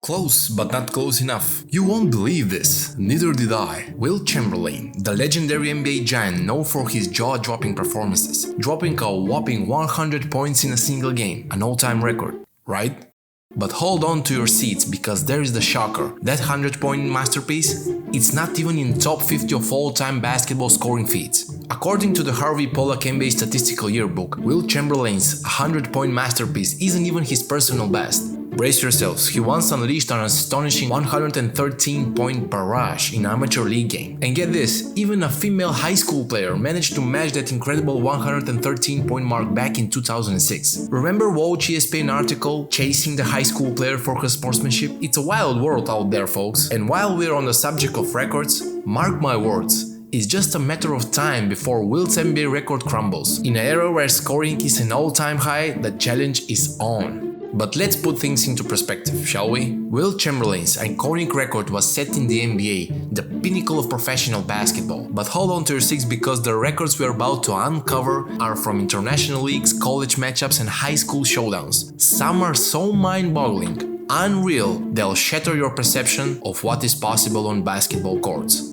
Close, but not close enough. You won't believe this, neither did I. Wilt Chamberlain, the legendary NBA giant known for his jaw-dropping performances, dropping a whopping 100 points in a single game, an all-time record, right? But hold on to your seats, because there is the shocker. That 100-point masterpiece? It's not even in top 50 of all-time basketball scoring feats. According to the Harvey Pollack NBA Statistical Yearbook, Wilt Chamberlain's 100-point masterpiece isn't even his personal best. Brace yourselves, he once unleashed an astonishing 113-point barrage in an amateur league game. And get this, even a female high school player managed to match that incredible 113-point mark back in 2006. Remember Woj ESPN article, Chasing the High School Player for Her Sportsmanship? It's a wild world out there, folks. And while we're on the subject of records, mark my words, it's just a matter of time before Wilt's NBA record crumbles. In an era where scoring is an all-time high, the challenge is on. But let's put things into perspective, shall we? Wilt Chamberlain's iconic record was set in the NBA, the pinnacle of professional basketball. But hold on to your seats, because the records we're about to uncover are from international leagues, college matchups and high school showdowns. Some are so mind-boggling, unreal, they'll shatter your perception of what is possible on basketball courts.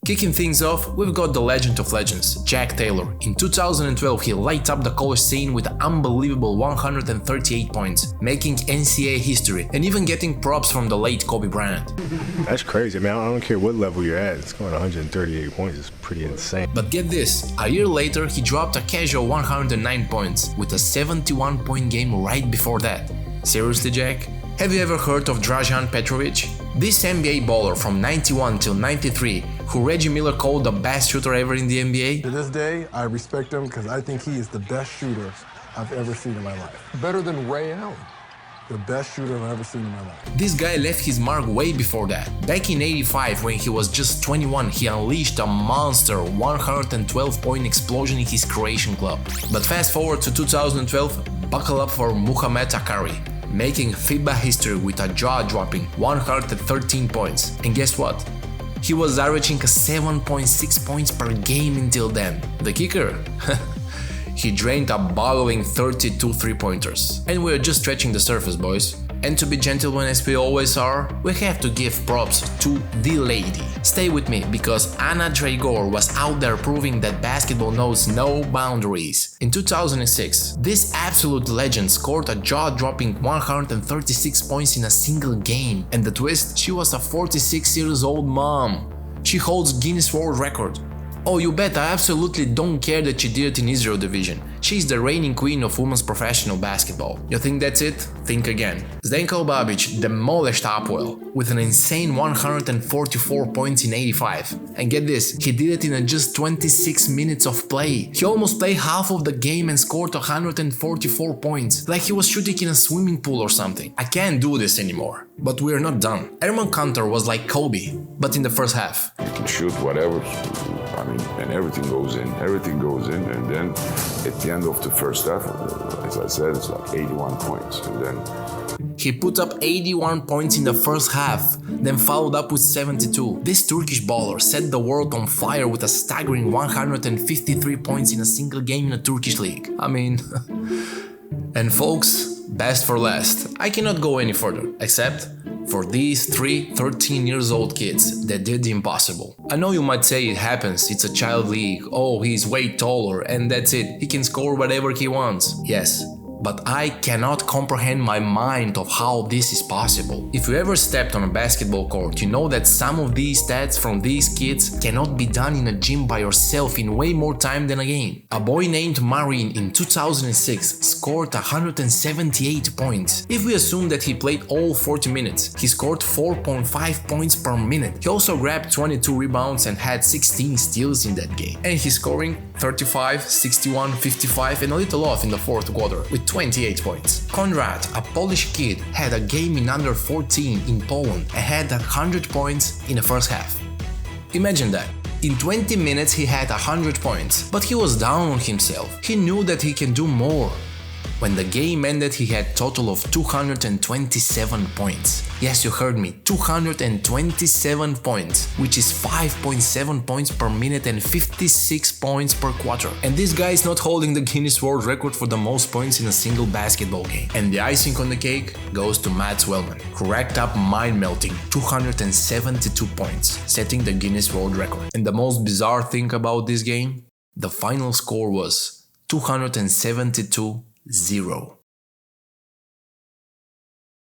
Kicking things off, we've got the legend of legends, Jack Taylor. In 2012, he lights up the college scene with an unbelievable 138 points, making NCAA history and even getting props from the late Kobe Bryant. That's crazy, man. I don't care what level you're at, scoring 138 points is pretty insane. But get this, a year later he dropped a casual 109 points with a 71-point game right before that. Seriously, Jack? Have you ever heard of Drazen Petrovich? This NBA baller from 91 till 93, who Reggie Miller called the best shooter ever in the NBA? To this day, I respect him because I think he is the best shooter I've ever seen in my life. Better than Ray Allen. The best shooter I've ever seen in my life. This guy left his mark way before that. Back in 85, when he was just 21, he unleashed a monster 112-point explosion in his Croatian club. But fast forward to 2012, buckle up for Mohammad Akkari, making FIBA history with a jaw-dropping 113 points. And guess what? He was averaging a 7.6 points per game until then. The kicker? He drained a boggling 32 three-pointers. And we're just scratching the surface, boys. And to be gentlemen as we always are, we have to give props to the lady. Stay with me, because Anat Draigor was out there proving that basketball knows no boundaries. In 2006, this absolute legend scored a jaw-dropping 136 points in a single game. And the twist? She was a 46 years old mom. She holds Guinness World Record. Oh, you bet I absolutely don't care that she did it in Israel division. She's the reigning queen of women's professional basketball. You think that's it? Think again. Zdenko Babic demolished Upwell with an insane 144 points in 85. And get this, he did it in just 26 minutes of play. He almost played half of the game and scored 144 points, like he was shooting in a swimming pool or something. I can't do this anymore. But we're not done. Erman Kunter was like Kobe, but in the first half. You can shoot whatever, and everything goes in, and then at the end of the first half, as I said, it's like 81 points, and then he put up 81 points in the first half, then followed up with 72. This Turkish baller set the world on fire with a staggering 153 points in a single game in a Turkish league. And folks, best for last, I cannot go any further, except for these three 13-year-old kids that did the impossible. I know you might say it happens, it's a child league, oh, he's way taller and that's it, he can score whatever he wants. Yes, but I cannot comprehend my mind of how this is possible. If you ever stepped on a basketball court, you know that some of these stats from these kids cannot be done in a gym by yourself in way more time than a game. A boy named Marin in 2006 scored 178 points. If we assume that he played all 40 minutes, he scored 4.5 points per minute. He also grabbed 22 rebounds and had 16 steals in that game. And he's scoring 35, 61, 55 and a little off in the fourth quarter with 28 points. Konrad, a Polish kid, had a game in under 14 in Poland and had 100 points in the first half. Imagine that. In 20 minutes he had 100 points, but he was down on himself. He knew that he can do more. When the game ended, he had a total of 227 points. Yes, you heard me, 227 points, which is 5.7 points per minute and 56 points per quarter. And this guy is not holding the Guinness World Record for the most points in a single basketball game. And the icing on the cake goes to Matt Wellman, who racked up mind-melting 272 points, setting the Guinness World Record. And the most bizarre thing about this game? The final score was 272-0.